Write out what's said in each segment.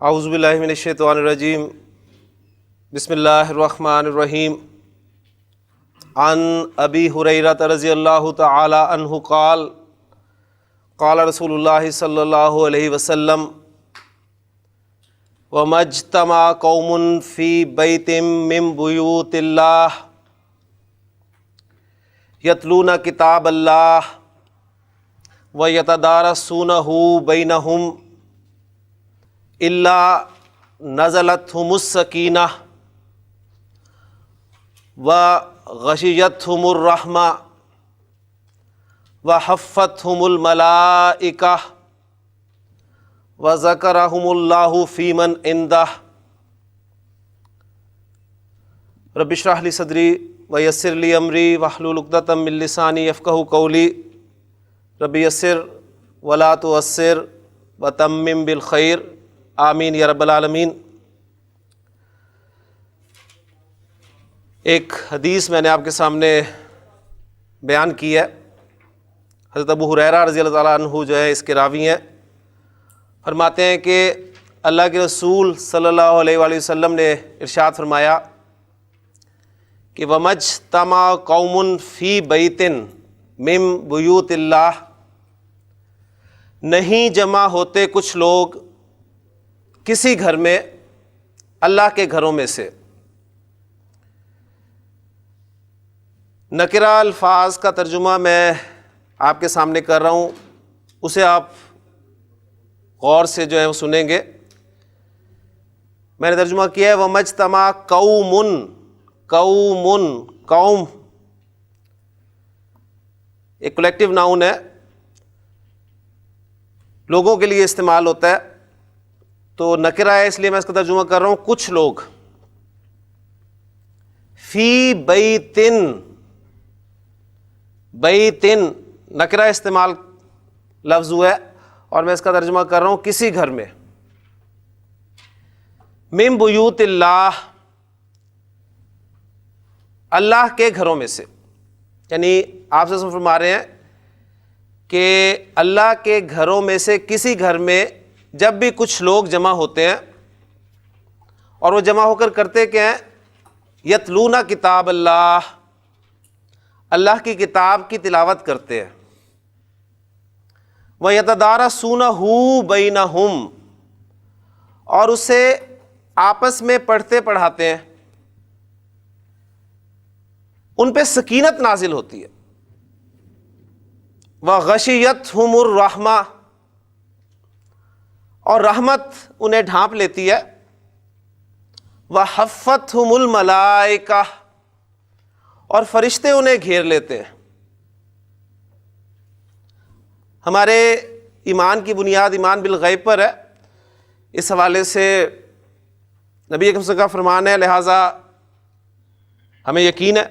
اعوذ باللہ من الشیطان الرجیم بسم اللہ الرحمن الرحیم عن ابی ہریرہ رضی اللہ تعالی عنہ قال قال رسول اللہ صلی اللہ علیہ وسلم وَمَا اجْتَمَعَ قَوْمٌ فِي بَيْتٍ مِّن بُيُوتِ اللَّهِ يَتْلُونَ كِتَابَ اللَّهِ وَيَتَدَارَسُونَهُ بَيْنَهُمْ إِلَّا نَزَلَتْهُمُ السَّكِينَةُ وَغَشِيَتْهُمُ الرَّحْمَةُ وَحَفَّتْهُمُ الْمَلَائِكَةُ وَذَكَرَهُمُ اللَّهُ فِي مَنْ عِنْدَهُ رَبِّ اشْرَحْ لِي صَدْرِي وَيَسِّرْ لِي أَمْرِي وَاحْلُلْ عُقْدَةً مِّن لِّسَانِي يَفْقَهُوا قَوْلِي رَبِّ يَسِّرْ وَلَا تُعَسِّرْ وَتَمِّمْ بِالْخَيْرِ آمین یا رب العالمین۔ ایک حدیث میں نے آپ کے سامنے بیان کی ہے۔ حضرت ابو ہریرہ رضی اللہ تعالیٰ عنہ جو ہے اس کے راوی ہیں، فرماتے ہیں کہ اللہ کے رسول صلی اللہ علیہ وآلہ وسلم نے ارشاد فرمایا کہ وَمَا اجْتَمَعَ قَوْمٌ فِي بَيْتٍ مِّن بُيُوتِ اللَّهِ، نہیں جمع ہوتے کچھ لوگ کسی گھر میں اللہ کے گھروں میں سے۔ نکرہ الفاظ کا ترجمہ میں آپ کے سامنے کر رہا ہوں، اسے آپ غور سے جو ہے وہ سنیں گے۔ میں نے ترجمہ کیا ہے وَمَا اجْتَمَعَ قَوْمٌ، قوم ایک کولیکٹیو ناؤن ہے، لوگوں کے لیے استعمال ہوتا ہے، تو نکرہ ہے اس لیے میں اس کا ترجمہ کر رہا ہوں کچھ لوگ۔ فی بیتن، بیتن نکرہ استعمال لفظ ہوا ہے اور میں اس کا ترجمہ کر رہا ہوں کسی گھر میں۔ من بیوت اللہ، اللہ کے گھروں میں سے، یعنی آپ سے فرما رہے ہیں کہ اللہ کے گھروں میں سے کسی گھر میں جب بھی کچھ لوگ جمع ہوتے ہیں، اور وہ جمع ہو کر کرتے کیا ہیں؟ یتلون کتاب اللہ، اللہ کی کتاب کی تلاوت کرتے ہیں۔ وَيَتَدَارَسُونَهُ بَيْنَهُمْ، اور اسے آپس میں پڑھتے پڑھاتے ہیں، ان پہ سکینت نازل ہوتی ہے۔ وَغَشِيَتْهُمُ الرَّحْمَةُ، اور رحمت انہیں ڈھانپ لیتی ہے۔ وَحَفَّتْهُمُ الْمَلَائِكَةُ، اور فرشتے انہیں گھیر لیتے ہیں۔ ہمارے ایمان کی بنیاد ایمان بالغیب پر ہے، اس حوالے سے نبی اکرم صلی اللہ علیہ وسلم کا فرمان ہے، لہٰذا ہمیں یقین ہے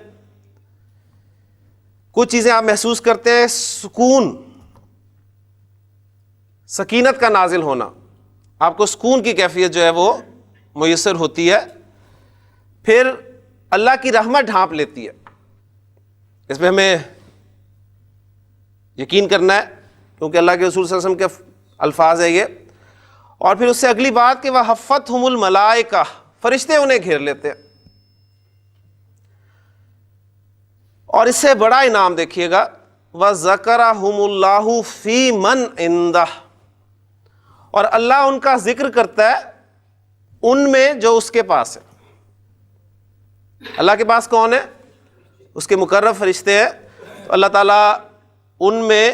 کچھ چیزیں آپ محسوس کرتے ہیں، سکون، سکینت کا نازل ہونا، آپ کو سکون کی کیفیت جو ہے وہ میسر ہوتی ہے، پھر اللہ کی رحمت ڈھانپ لیتی ہے۔ اس پہ ہمیں یقین کرنا ہے کیونکہ اللہ کے رسول صلی اللہ علیہ وسلم کے الفاظ ہے یہ۔ اور پھر اس سے اگلی بات کہ وَحَفَّتْهُمُ الْمَلَائِكَةُ، فرشتے انہیں گھیر لیتے ہیں۔ اور اس سے بڑا انعام دیکھیے گا وَذَكَرَهُمُ اللَّهُ فِي مَنْ عِنْدَهُ، اور اللہ ان کا ذکر کرتا ہے ان میں جو اس کے پاس ہے۔ اللہ کے پاس کون ہے؟ اس کے مقرب فرشتے ہیں، تو اللہ تعالیٰ ان میں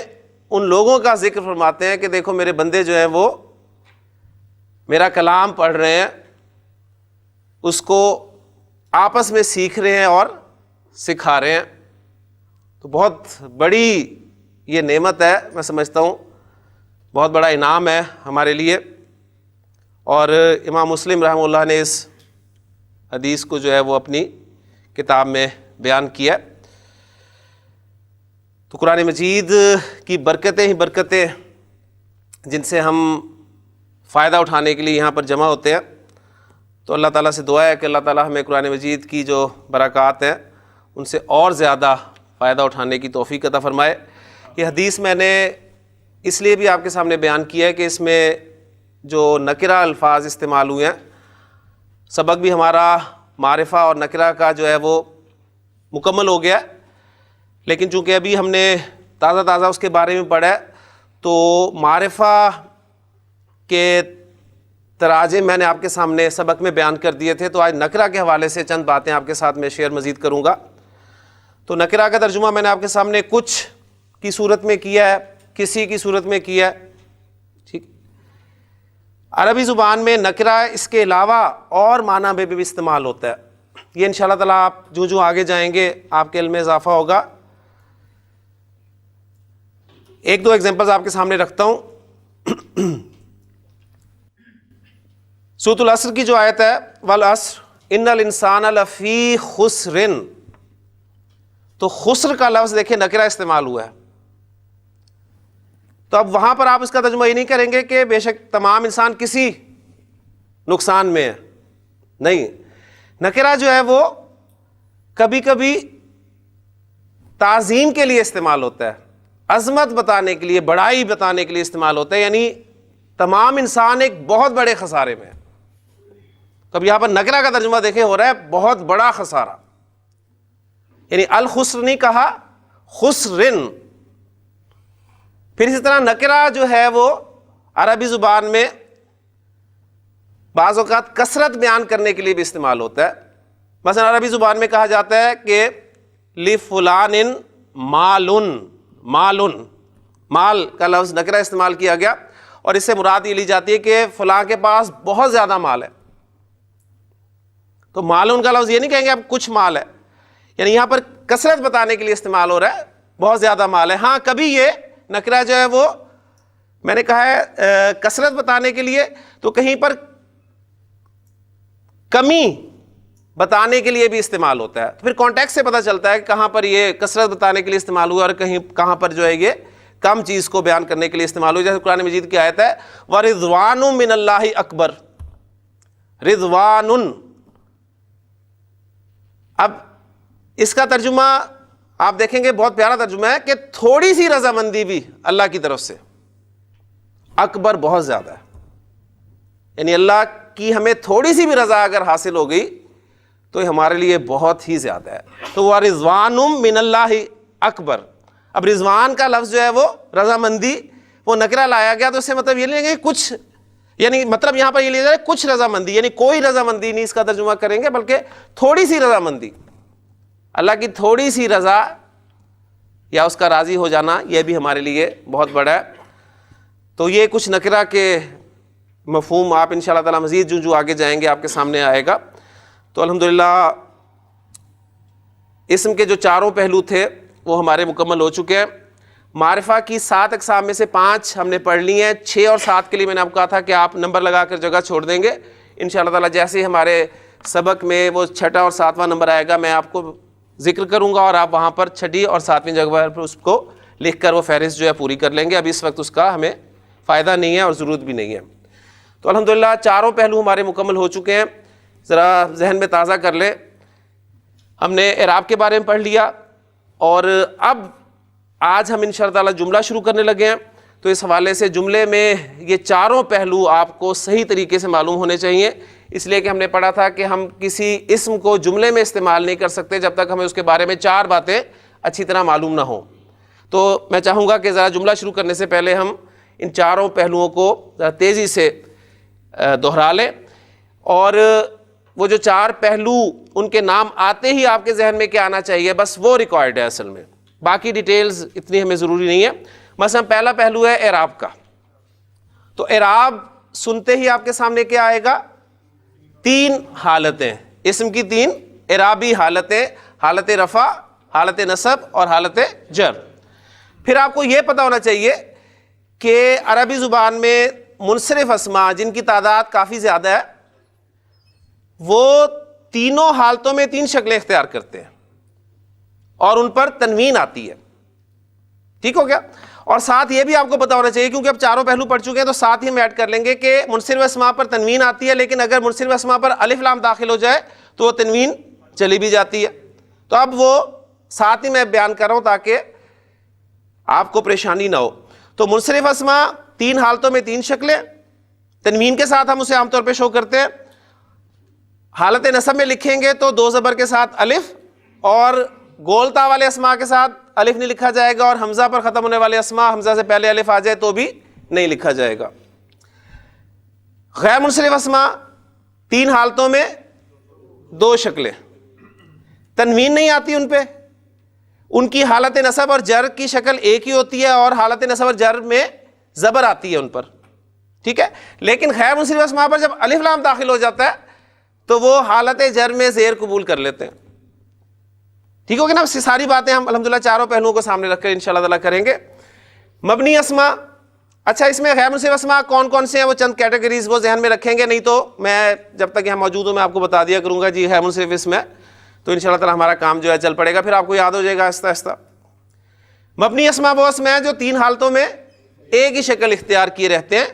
ان لوگوں کا ذکر فرماتے ہیں کہ دیکھو میرے بندے جو ہیں وہ میرا کلام پڑھ رہے ہیں، اس کو آپس میں سیکھ رہے ہیں اور سکھا رہے ہیں۔ تو بہت بڑی یہ نعمت ہے، میں سمجھتا ہوں بہت بڑا انعام ہے ہمارے لیے۔ اور امام مسلم رحمہ اللہ نے اس حدیث کو جو ہے وہ اپنی کتاب میں بیان کیا۔ تو قرآن مجید کی برکتیں ہی برکتیں جن سے ہم فائدہ اٹھانے کے لیے یہاں پر جمع ہوتے ہیں، تو اللہ تعالیٰ سے دعا ہے کہ اللہ تعالیٰ ہمیں قرآن مجید کی جو برکات ہیں ان سے اور زیادہ فائدہ اٹھانے کی توفیق عطا فرمائے۔ یہ حدیث میں نے اس لیے بھی آپ کے سامنے بیان کیا ہے کہ اس میں جو نکرہ الفاظ استعمال ہوئے ہیں. سبق بھی ہمارا معرفہ اور نکرہ کا جو ہے وہ مکمل ہو گیا, لیکن چونکہ ابھی ہم نے تازہ اس کے بارے میں پڑھا ہے تو معرفہ کے تراجم میں نے آپ کے سامنے سبق میں بیان کر دیے تھے, تو آج نکرہ کے حوالے سے چند باتیں آپ کے ساتھ میں شیئر مزید کروں گا. تو نکرہ کا ترجمہ میں نے آپ کے سامنے کچھ کی صورت میں کیا ہے, کسی کی صورت میں کیا ہے. ٹھیک, عربی زبان میں نکرہ اس کے علاوہ اور معنی میں بھی استعمال ہوتا ہے. یہ انشاءاللہ تعالیٰ آپ جو آگے جائیں گے آپ کے علم میں اضافہ ہوگا. ایک دو ایگزامپلز آپ کے سامنے رکھتا ہوں. سورۃ العصر کی جو آیت ہے والعصر ان الانسان لفی خسر, تو خسر کا لفظ دیکھیں نکرہ استعمال ہوا ہے. تو اب وہاں پر آپ اس کا ترجمہ یہ نہیں کریں گے کہ بے شک تمام انسان کسی نقصان میں ہے, نہیں. نکرہ جو ہے وہ کبھی کبھی تعظیم کے لیے استعمال ہوتا ہے, عظمت بتانے کے لیے, بڑائی بتانے کے لیے استعمال ہوتا ہے, یعنی تمام انسان ایک بہت بڑے خسارے میں ہے. تو اب یہاں پر نکرہ کا ترجمہ دیکھیں ہو رہا ہے بہت بڑا خسارہ, یعنی الخسر نہیں کہا, خسرن. پھر اسی طرح نکرہ جو ہے وہ عربی زبان میں بعض اوقات کثرت بیان کرنے کے لیے بھی استعمال ہوتا ہے. مثلا عربی زبان میں کہا جاتا ہے کہ لفلان مالن, مال کا لفظ نکرہ استعمال کیا گیا, اور اس سے مراد یہ لی جاتی ہے کہ فلاں کے پاس بہت زیادہ مال ہے. تو مالن کا لفظ یہ نہیں کہیں گے اب کچھ مال ہے, یعنی یہاں پر کثرت بتانے کے لیے استعمال ہو رہا ہے, بہت زیادہ مال ہے. ہاں کبھی یہ نکرہ جو ہے وہ میں نے کہا ہے کثرت بتانے کے لیے, تو کہیں پر کمی بتانے کے لیے بھی استعمال ہوتا ہے. تو پھر کانٹیکسٹ سے پتہ چلتا ہے کہ کہاں پر یہ کثرت بتانے کے لیے استعمال ہوا اور کہاں پر جو ہے یہ کم چیز کو بیان کرنے کے لیے استعمال ہوا. جیسے قرآن مجید کی آیت ہے وَرِضْوَانٌ مِّنَ اللَّهِ اکبر, رضوان. اب اس کا ترجمہ آپ دیکھیں گے بہت پیارا ترجمہ ہے کہ تھوڑی سی رضامندی بھی اللہ کی طرف سے, اکبر بہت زیادہ ہے, یعنی اللہ کی ہمیں تھوڑی سی بھی رضا اگر حاصل ہو گئی تو یہ ہمارے لیے بہت ہی زیادہ ہے. تو وہ رضوان من اللہ اکبر. اب رضوان کا لفظ جو ہے وہ رضامندی, وہ نکرہ لایا گیا, تو اس سے مطلب یہ نہیں ہے کہ کچھ, یعنی مطلب یہاں پر یہ لیا جائے کچھ رضامندی, یعنی کوئی رضامندی نہیں اس کا ترجمہ کریں گے, بلکہ تھوڑی سی رضامندی, اللہ کی تھوڑی سی رضا یا اس کا راضی ہو جانا, یہ بھی ہمارے لیے بہت بڑا ہے. تو یہ کچھ نکرہ کے مفہوم آپ انشاءاللہ تعالی مزید جو آگے جائیں گے آپ کے سامنے آئے گا. تو الحمدللہ اسم کے جو چاروں پہلو تھے وہ ہمارے مکمل ہو چکے ہیں. معرفہ کی 7 اقسام میں سے 5 ہم نے پڑھ لی ہیں. 6 اور 7 کے لیے میں نے آپ کو کہا تھا کہ آپ نمبر لگا کر جگہ چھوڑ دیں گے انشاءاللہ تعالی. جیسے ہمارے سبق میں وہ 6واں اور 7واں نمبر آئے گا میں آپ کو ذکر کروں گا, اور آپ وہاں پر 6 اور 7ویں جگہ پر اس کو لکھ کر وہ فہرست جو ہے پوری کر لیں گے. اب اس وقت اس کا ہمیں فائدہ نہیں ہے اور ضرورت بھی نہیں ہے. تو الحمدللہ چاروں پہلو ہمارے مکمل ہو چکے ہیں. ذرا ذہن میں تازہ کر لیں, ہم نے اعراب کے بارے میں پڑھ لیا, اور اب آج ہم انشاءاللہ تعالی جملہ شروع کرنے لگے ہیں. تو اس حوالے سے جملے میں یہ چاروں پہلو آپ کو صحیح طریقے سے معلوم ہونے چاہیے, اس لیے کہ ہم نے پڑھا تھا کہ ہم کسی اسم کو جملے میں استعمال نہیں کر سکتے جب تک ہمیں اس کے بارے میں 4 باتیں اچھی طرح معلوم نہ ہوں. تو میں چاہوں گا کہ ذرا جملہ شروع کرنے سے پہلے ہم ان چاروں پہلوؤں کو ذرا تیزی سے دہرا لیں, اور وہ جو 4 پہلو ان کے نام آتے ہی آپ کے ذہن میں کیا آنا چاہیے, بس وہ ریکوائرڈ ہے اصل میں, باقی ڈیٹیلز اتنی ہمیں ضروری نہیں ہے. مثلا پہلا پہلو ہے اعراب کا. تو اعراب سنتے ہی آپ کے سامنے کیا آئے گا, 3 حالتیں, اسم کی 3 اعرابی حالتیں, حالت رفع, حالت نصب اور حالت جر. پھر آپ کو یہ پتہ ہونا چاہیے کہ عربی زبان میں منصرف اسماء جن کی تعداد کافی زیادہ ہے وہ تینوں حالتوں میں 3 شکلیں اختیار کرتے ہیں اور ان پر تنوین آتی ہے. ٹھیک ہو گیا. اور ساتھ یہ بھی آپ کو پتہ ہونا چاہیے, کیونکہ اب چاروں پہلو پڑھ چکے ہیں تو ساتھ ہی ہم ایڈ کر لیں گے کہ منصرف اسماء پر تنوین آتی ہے, لیکن اگر منصرف اسماء پر الف لام داخل ہو جائے تو وہ تنوین چلی بھی جاتی ہے. تو اب وہ ساتھ ہی میں بیان کر رہا ہوں تاکہ آپ کو پریشانی نہ ہو. تو منصرف اسماء 3 حالتوں میں 3 شکلیں, تنوین کے ساتھ ہم اسے عام طور پہ شو کرتے ہیں. حالت نصب میں لکھیں گے تو دو زبر کے ساتھ الف، اور گولتا والے اسماء کے ساتھ الف نہیں لکھا جائے گا، اور حمزہ پر ختم ہونے والے اسماء حمزہ سے پہلے الف آ جائے تو بھی نہیں لکھا جائے گا. غیر منصرف اسماء تین حالتوں میں دو شکلیں. تنوین نہیں آتی ان پہ، ان کی حالت نصب اور جر کی شکل ایک ہی ہوتی ہے، اور حالت نصب اور جر میں زبر آتی ہے ان پر، ٹھیک ہے. لیکن غیر منصرف اسماء پر جب الف لام داخل ہو جاتا ہے تو وہ حالت جر میں زیر قبول کر لیتے ہیں. ٹھیک ہوگی نا. ساری باتیں ہم الحمدللہ چاروں پہلوؤں کو سامنے رکھ کر انشاءاللہ تعالیٰ کریں گے. مبنی اسماء، اچھا اس میں غیر منصرف اسماء کون کون سے ہیں وہ چند کیٹیگریز وہ ذہن میں رکھیں گے، نہیں تو میں جب تک یہاں موجود ہوں میں آپ کو بتا دیا کروں گا جی غیر منصرف اسم ہے، تو انشاءاللہ تعالیٰ ہمارا کام جو ہے چل پڑے گا، پھر آپ کو یاد ہو جائے گا آہستہ آہستہ. مبنی اسماء وہ اسم ہیں جو تین حالتوں میں ایک ہی شکل اختیار کیے رہتے ہیں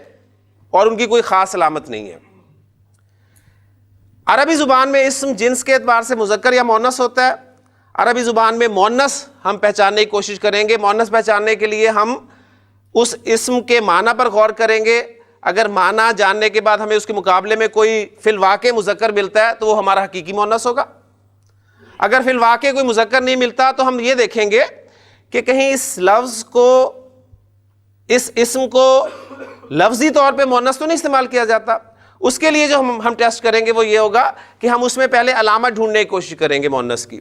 اور ان کی کوئی خاص علامت نہیں ہے. عربی زبان میں اسم جنس کے اعتبار سے مذکر یا مؤنث ہوتا ہے. عربی زبان میں مؤنث ہم پہچاننے کی کوشش کریں گے. مؤنث پہچاننے کے لیے ہم اس اسم کے معنی پر غور کریں گے. اگر معنی جاننے کے بعد ہمیں اس کے مقابلے میں کوئی فی الواقع مذکر ملتا ہے تو وہ ہمارا حقیقی مؤنث ہوگا. اگر فی الواقع کوئی مذکر نہیں ملتا تو ہم یہ دیکھیں گے کہ کہیں اس لفظ کو، اس اسم کو لفظی طور پہ مؤنث تو نہیں استعمال کیا جاتا. اس کے لیے جو ہم ٹیسٹ کریں گے وہ یہ ہوگا کہ ہم اس میں پہلے علامت ڈھونڈنے کی کوشش کریں گے مؤنث کی.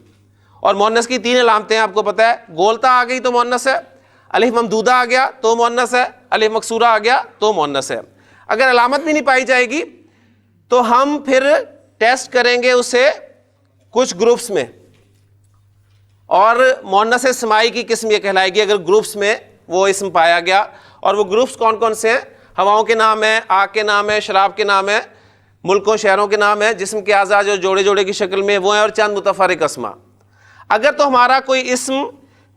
اور مؤنث کی تین علامتیں آپ کو پتہ ہے، گولتا آ گئی تو مؤنث ہے، الف ممدودہ آ گیا تو مؤنث ہے، الف مکسورہ آ گیا تو مؤنث ہے. اگر علامت بھی نہیں پائی جائے گی تو ہم پھر ٹیسٹ کریں گے اسے کچھ گروپس میں، اور مؤنث سماعی کی قسم یہ کہلائے گی اگر گروپس میں وہ اسم پایا گیا. اور وہ گروپس کون کون سے ہیں؟ ہواؤں کے نام ہے، آگ کے نام ہے، شراب کے نام ہے، ملکوں شہروں کے نام ہے، جسم کے اعضاء جو جوڑے جوڑے کی شکل میں وہ ہیں، اور چند متفرق اسماء. اگر تو ہمارا کوئی اسم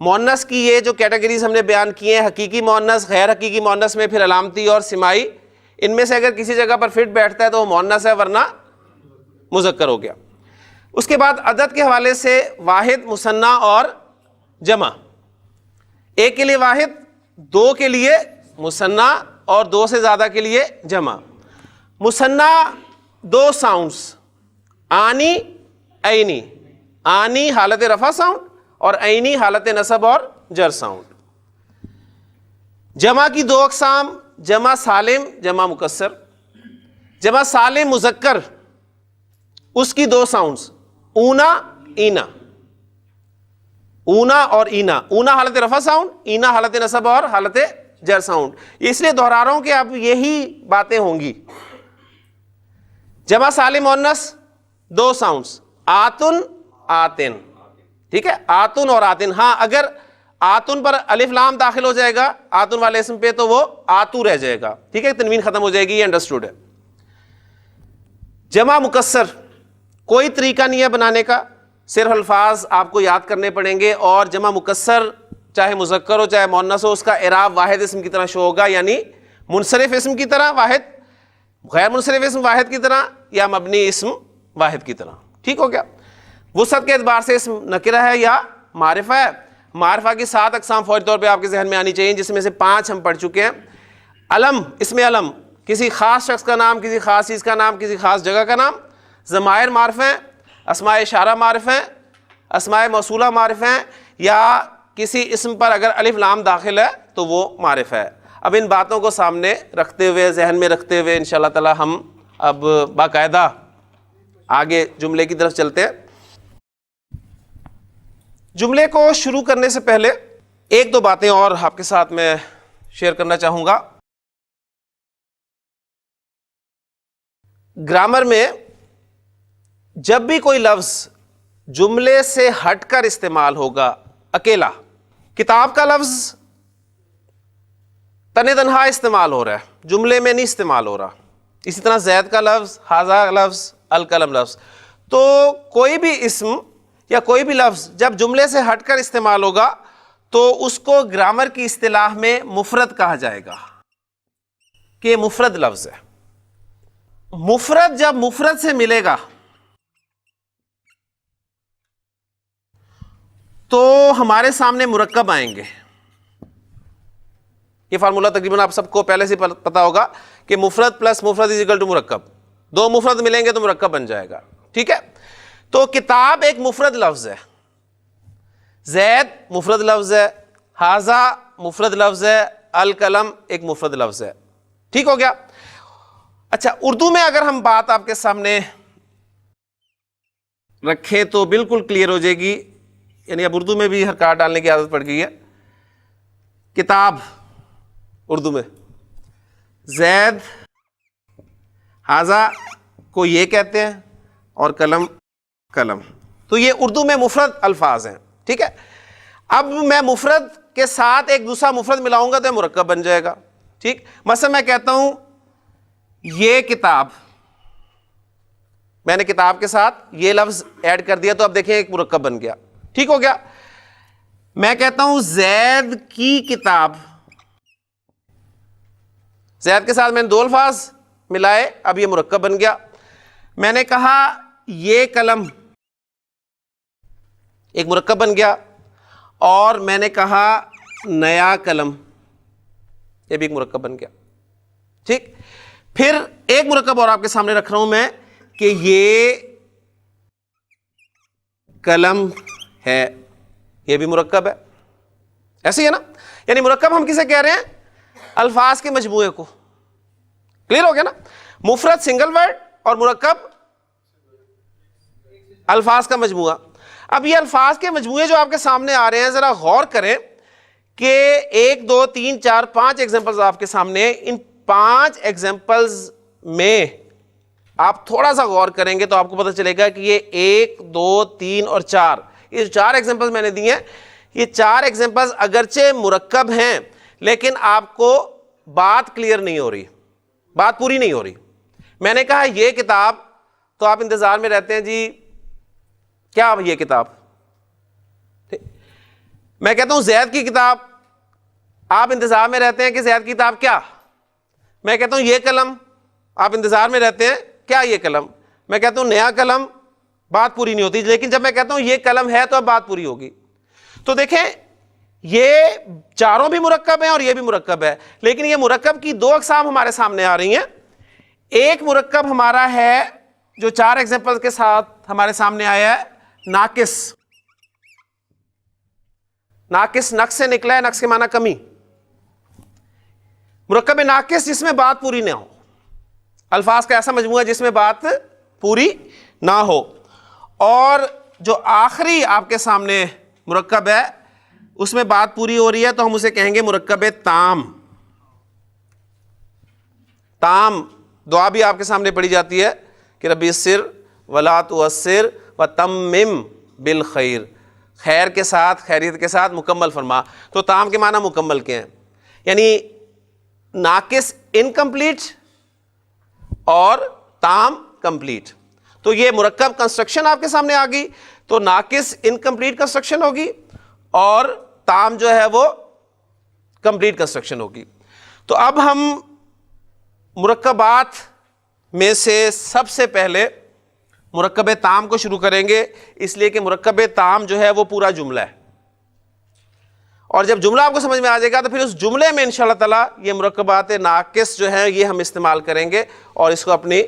مؤنث کی یہ جو کیٹیگریز ہم نے بیان کیے ہیں، حقیقی مؤنث، غیر حقیقی مؤنث میں پھر علامتی اور سماعی، ان میں سے اگر کسی جگہ پر فٹ بیٹھتا ہے تو وہ مؤنث ہے، ورنہ مذکر ہو گیا. اس کے بعد عدد کے حوالے سے واحد، مثنیٰ اور جمع. ایک کے لیے واحد، دو کے لیے مثنیٰ اور دو سے زیادہ کے لیے جمع. مثنیٰ دو ساؤنڈز، آنی عینی. آنی حالت رفع ساؤنڈ اور عینی حالت نصب اور جر ساؤنڈ. جمع کی دو اقسام، جمع سالم، جمع مکسر. جمع سالم مذکر، اس کی دو ساؤنڈز، اونا اینا. اونا اور اینا، اونا حالت رفع ساؤنڈ، اینا حالت نصب اور حالت جر ساؤنڈ. اس لیے دہرا رہا ہوں کہ اب یہی باتیں ہوں گی. جمع سالم مؤنث دو ساؤنڈز، آتن آتن. ٹھیک ہے، آتن اور آتن. ہاں اگر آتن پر الف لام داخل ہو جائے گا آتن والے اسم پہ تو وہ آتو رہ جائے گا. ٹھیک ہے، تنوین ختم ہو جائے گی، یہ انڈرسٹوڈ ہے. جمع مکسر کوئی طریقہ نہیں ہے بنانے کا، صرف الفاظ آپ کو یاد کرنے پڑیں گے. اور جمع مکسر چاہے مذکر ہو چاہے مؤنث ہو، اس کا اعراب واحد اسم کی طرح شو ہوگا، یعنی منصرف اسم کی طرح واحد، غیر منصرف اسم واحد کی طرح، یا مبنی اسم واحد کی طرح. ٹھیک ہو گیا. وسعت کے اعتبار سے اسم نکرہ ہے یا معرفہ ہے. معرفہ کی 7 اقسام فوری طور پہ آپ کے ذہن میں آنی چاہیے، جس میں سے 5 ہم پڑھ چکے ہیں. علم، اسم علم، کسی خاص شخص کا نام، کسی خاص چیز کا نام، کسی خاص جگہ کا نام. ضمائر معرفہ ہیں، اسماء اشارہ معرفہ ہیں، اسماء موصولہ معرفہ ہیں، یا کسی اسم پر اگر الف لام داخل ہے تو وہ معرفہ ہے. اب ان باتوں کو سامنے رکھتے ہوئے، ذہن میں رکھتے ہوئے انشاءاللہ تعالی ہم اب باقاعدہ آگے جملے کی طرف چلتے ہیں. جملے کو شروع کرنے سے پہلے ایک دو باتیں اور آپ کے ساتھ میں شیئر کرنا چاہوں گا. گرامر میں جب بھی کوئی لفظ جملے سے ہٹ کر استعمال ہوگا اکیلا، کتاب کا لفظ تن تنہا استعمال ہو رہا ہے، جملے میں نہیں استعمال ہو رہا. اسی طرح زید کا لفظ، ھذا لفظ، القلم لفظ. تو کوئی بھی اسم یا کوئی بھی لفظ جب جملے سے ہٹ کر استعمال ہوگا تو اس کو گرامر کی اصطلاح میں مفرد کہا جائے گا کہ یہ مفرد لفظ ہے. مفرد جب مفرد سے ملے گا تو ہمارے سامنے مرکب آئیں گے. یہ فارمولا تقریباً آپ سب کو پہلے سے پتا ہوگا کہ مفرد پلس مفرد از اکول ٹو مرکب، دو مفرد ملیں گے تو مرکب بن جائے گا. ٹھیک ہے، تو کتاب ایک مفرد لفظ ہے، زید مفرد لفظ ہے، ھذا مفرد لفظ ہے، القلم ایک مفرد لفظ ہے. ٹھیک ہو گیا. اچھا، اردو میں اگر ہم بات آپ کے سامنے رکھیں تو بالکل کلیئر ہو جائے گی. یعنی اب اردو میں بھی حرکات ڈالنے کی عادت پڑ گئی ہے. کتاب اردو میں زید، ھذا کو یہ کہتے ہیں، اور قلم قلم. تو یہ اردو میں مفرد الفاظ ہیں. ٹھیک ہے، اب میں مفرد کے ساتھ ایک دوسرا مفرد ملاؤں گا تو یہ مرکب بن جائے گا. ٹھیک، مثلا میں کہتا ہوں یہ کتاب، میں نے کتاب کے ساتھ یہ لفظ ایڈ کر دیا تو اب دیکھیں ایک مرکب بن گیا. ٹھیک ہو گیا. میں کہتا ہوں زید کی کتاب، زید کے ساتھ میں نے دو الفاظ ملائے، اب یہ مرکب بن گیا. میں نے کہا یہ قلم، ایک مرکب بن گیا. اور میں نے کہا نیا قلم، یہ بھی ایک مرکب بن گیا. ٹھیک، پھر ایک مرکب اور آپ کے سامنے رکھ رہا ہوں میں کہ یہ قلم ہے، یہ بھی مرکب ہے. ایسے ہی ہے نا؟ یعنی مرکب ہم کسے کہہ رہے ہیں؟ الفاظ کے مجموعے کو. کلیئر ہو گیا نا؟ مفرد سنگل ورڈ اور مرکب الفاظ کا مجموعہ. اب یہ الفاظ کے مجموعے جو آپ کے سامنے آ رہے ہیں، ذرا غور کریں کہ 1 2 3 4 5 ایگزامپلز آپ کے سامنے. ان 5 ایگزامپلز میں آپ تھوڑا سا غور کریں گے تو آپ کو پتہ چلے گا کہ یہ 1 2 3 اور 4، یہ 4 ایگزامپلز میں نے دی ہیں، یہ 4 ایگزامپلز اگرچہ مرکب ہیں لیکن آپ کو بات کلیئر نہیں ہو رہی، بات پوری نہیں ہو رہی. میں نے کہا یہ کتاب، تو آپ انتظار میں رہتے ہیں جی کیا یہ کتاب. میں کہتا ہوں زید کی کتاب، آپ انتظار میں رہتے ہیں کہ زید کی کتاب کیا. میں کہتا ہوں یہ قلم، آپ انتظار میں رہتے ہیں کیا یہ قلم. میں کہتا ہوں نیا قلم، بات پوری نہیں ہوتی. لیکن جب میں کہتا ہوں یہ قلم ہے تو اب بات پوری ہوگی. تو دیکھیں یہ چاروں بھی مرکب ہیں اور یہ بھی مرکب ہے، لیکن یہ مرکب کی 2 اقسام ہمارے سامنے آ رہی ہیں. ایک مرکب ہمارا ہے جو 4 ایگزامپل کے ساتھ ہمارے سامنے آیا ہے، ناقص. ناقص نقص سے نکلا ہے، نقص کے معنی کمی. مرکب ناقص جس میں بات پوری نہ ہو، الفاظ کا ایسا مجموعہ جس میں بات پوری نہ ہو. اور جو آخری آپ کے سامنے مرکب ہے اس میں بات پوری ہو رہی ہے تو ہم اسے کہیں گے مرکب تام. تام دعا بھی آپ کے سامنے پڑھی جاتی ہے کہ ربی یسر ولا تعسر وتمم بالخیر، خیر کے ساتھ، خیریت کے ساتھ مکمل فرما. تو تام کے معنی مکمل کے ہیں، یعنی ناقص انکمپلیٹ اور تام کمپلیٹ. تو یہ مرکب کنسٹرکشن آپ کے سامنے آ گئی، تو ناقص انکمپلیٹ کنسٹرکشن ہوگی اور تام جو ہے وہ کمپلیٹ کنسٹرکشن ہوگی. تو اب ہم مرکبات میں سے سب سے پہلے مرکب تام کو شروع کریں گے، اس لیے کہ مرکب تام جو ہے وہ پورا جملہ ہے، اور جب جملہ آپ کو سمجھ میں آ جائے گا تو پھر اس جملے میں انشاءاللہ تعالیٰ یہ مرکبات ناقص جو ہیں یہ ہم استعمال کریں گے اور اس کو اپنی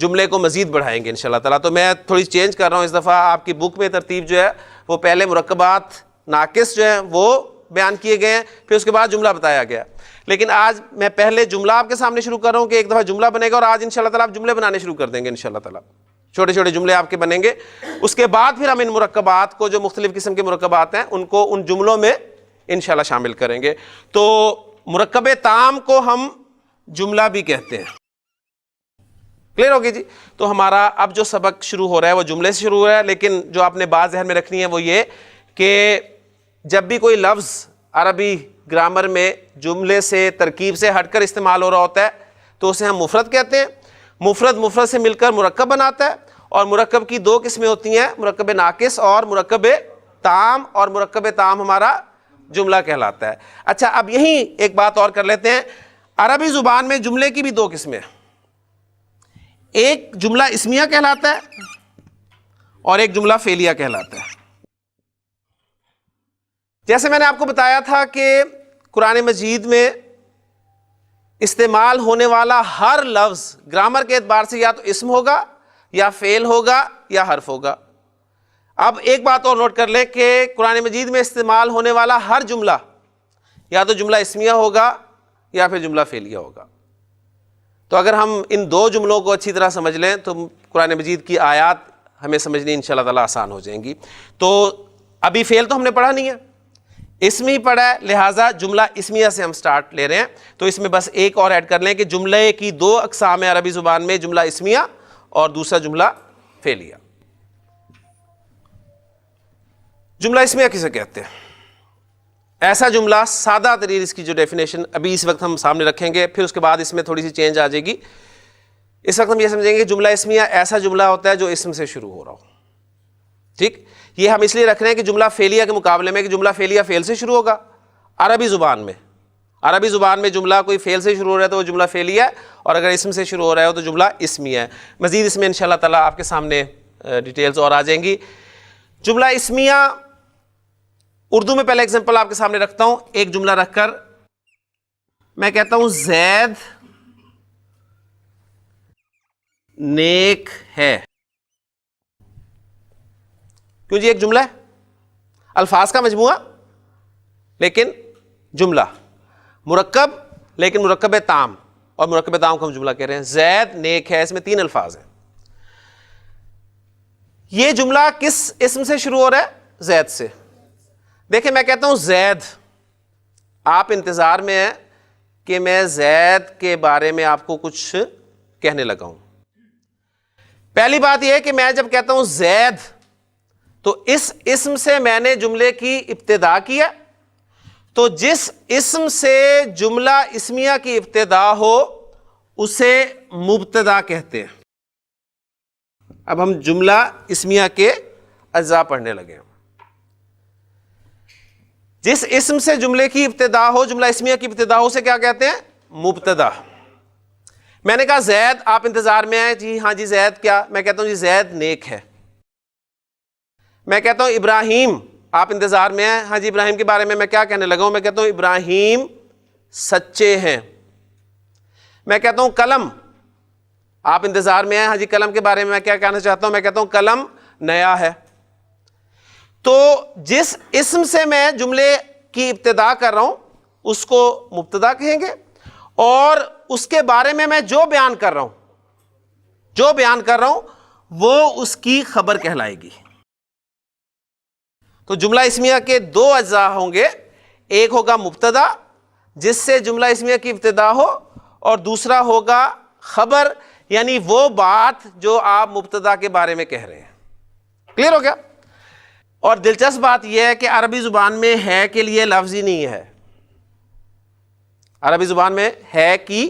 جملے کو مزید بڑھائیں گے انشاءاللہ تعالیٰ. تو میں تھوڑی چینج کر رہا ہوں اس دفعہ. آپ کی بک میں ترتیب جو ہے وہ پہلے مرکبات ناقص جو ہیں وہ بیان کیے گئے ہیں، پھر اس کے بعد جملہ بتایا گیا. لیکن آج میں پہلے جملہ آپ کے سامنے شروع کر رہا ہوں کہ ایک دفعہ جملہ بنے گا، اور آج انشاءاللہ تعالیٰ آپ جملے بنانے شروع کر دیں گے انشاءاللہ تعالیٰ. چھوٹے چھوٹے جملے آپ کے بنیں گے. اس کے بعد پھر ہم ان مرکبات کو، جو مختلف قسم کے مرکبات ہیں، ان کو ان جملوں میں انشاءاللہ شامل کریں گے. تو مرکب تام کو ہم جملہ بھی کہتے ہیں. کلیئر ہوگی جی؟ تو ہمارا اب جو سبق شروع ہو رہا ہے وہ جملے سے شروع ہو رہا ہے، لیکن جو آپ نے بات ذہن میں رکھنی ہے وہ یہ کہ جب بھی کوئی لفظ عربی گرامر میں جملے سے، ترکیب سے ہٹ کر استعمال ہو رہا ہوتا ہے تو اسے ہم مفرد کہتے ہیں. مفرد مفرد سے مل کر مرکب بناتا ہے، اور مرکب کی 2 قسمیں ہوتی ہیں، مرکب ناقص اور مرکب تام، اور مرکب تام ہمارا جملہ کہلاتا ہے. اچھا، اب یہیں ایک بات اور کر لیتے ہیں. عربی زبان میں جملے کی بھی 2 قسمیں ہیں. ایک جملہ اسمیہ کہلاتا ہے اور ایک جملہ فعلیہ کہلاتا ہے. جیسے میں نے آپ کو بتایا تھا کہ قرآن مجید میں استعمال ہونے والا ہر لفظ گرامر کے اعتبار سے یا تو اسم ہوگا یا فعل ہوگا یا حرف ہوگا. اب ایک بات اور نوٹ کر لیں کہ قرآن مجید میں استعمال ہونے والا ہر جملہ یا تو جملہ اسمیہ ہوگا یا پھر جملہ فعلیہ ہوگا. تو اگر ہم ان دو جملوں کو اچھی طرح سمجھ لیں تو قرآن مجید کی آیات ہمیں سمجھنی انشاءاللہ تعالیٰ آسان ہو جائیں گی. تو ابھی فعل تو ہم نے پڑھا نہیں ہے, اسم ہی پڑھا ہے, لہٰذا جملہ اسمیہ سے ہم سٹارٹ لے رہے ہیں. تو اس میں بس ایک اور ایڈ کر لیں کہ جملے کی دو اقسام ہیں عربی زبان میں, جملہ اسمیہ اور دوسرا جملہ فعلیہ. جملہ اسمیہ کسے کہتے ہیں؟ ایسا جملہ, سادہ ترین اس کی جو ڈیفینیشن ابھی اس وقت ہم سامنے رکھیں گے, پھر اس کے بعد اس میں تھوڑی سی چینج آ جائے گی. اس وقت ہم یہ سمجھیں گے جملہ اسمیہ ایسا جملہ ہوتا ہے جو اسم سے شروع ہو رہا ہو. ٹھیک, یہ ہم اس لیے رکھ رہے ہیں کہ جملہ فعلیہ کے مقابلے میں کہ جملہ فعلیہ فعل سے شروع ہوگا عربی زبان میں. عربی زبان میں جملہ کوئی فعل سے شروع ہو رہا ہے تو وہ جملہ فعلیہ ہے, اور اگر اسم سے شروع ہو رہا ہے تو جملہ اسمیہ ہے. مزید اس میں انشاءاللہ تعالیٰ آپ کے سامنے ڈیٹیلز اور آ جائیں گی. جملہ اسمیہ اردو میں پہلے ایگزامپل آپ کے سامنے رکھتا ہوں. ایک جملہ رکھ کر میں کہتا ہوں زید نیک ہے. کیوں جی؟ ایک جملہ ہے, الفاظ کا مجموعہ لیکن جملہ, مرکب لیکن مرکب تام, اور مرکب تام کو ہم جملہ کہہ رہے ہیں. زید نیک ہے, اس میں 3 الفاظ ہیں. یہ جملہ کس اسم سے شروع ہو رہا ہے؟ زید سے. دیکھیں میں کہتا ہوں زید, آپ انتظار میں ہیں کہ میں زید کے بارے میں آپ کو کچھ کہنے لگا ہوں. پہلی بات یہ ہے کہ میں جب کہتا ہوں زید تو اس اسم سے میں نے جملے کی ابتدا کیا. تو جس اسم سے جملہ اسمیہ کی ابتدا ہو اسے مبتدا کہتے ہیں. اب ہم جملہ اسمیہ کے اجزاء پڑھنے لگے ہیں. جس اسم سے جملے کی ابتدا ہو, جملہ اسمیہ کی ابتدا ہو, سے کیا کہتے ہیں؟ مبتدا. میں نے کہا زید, آپ انتظار میں ہیں جی ہاں جی زید کیا؟ میں کہتا ہوں جی زید نیک ہے. میں کہتا ہوں ابراہیم, آپ انتظار میں ہیں, ہاں جی ابراہیم کے بارے میں میں کیا کہنے لگا ہوں؟ میں کہتا ہوں ابراہیم سچے ہیں. میں کہتا ہوں قلم, آپ انتظار میں ہیں, ہاں جی قلم کے بارے میں میں کیا کہنا چاہتا ہوں؟ میں کہتا ہوں قلم نیا ہے. تو جس اسم سے میں جملے کی ابتدا کر رہا ہوں اس کو مبتدا کہیں گے, اور اس کے بارے میں جو بیان کر رہا ہوں وہ اس کی خبر کہلائے گی. تو جملہ اسمیہ کے 2 اجزاء ہوں گے, ایک ہوگا مبتدا جس سے جملہ اسمیہ کی ابتدا ہو, اور دوسرا ہوگا خبر, یعنی وہ بات جو آپ مبتدا کے بارے میں کہہ رہے ہیں. کلیئر ہو گیا؟ اور دلچسپ بات یہ ہے کہ عربی زبان میں ہے کے لیے لفظ ہی نہیں ہے. عربی زبان میں ہے کی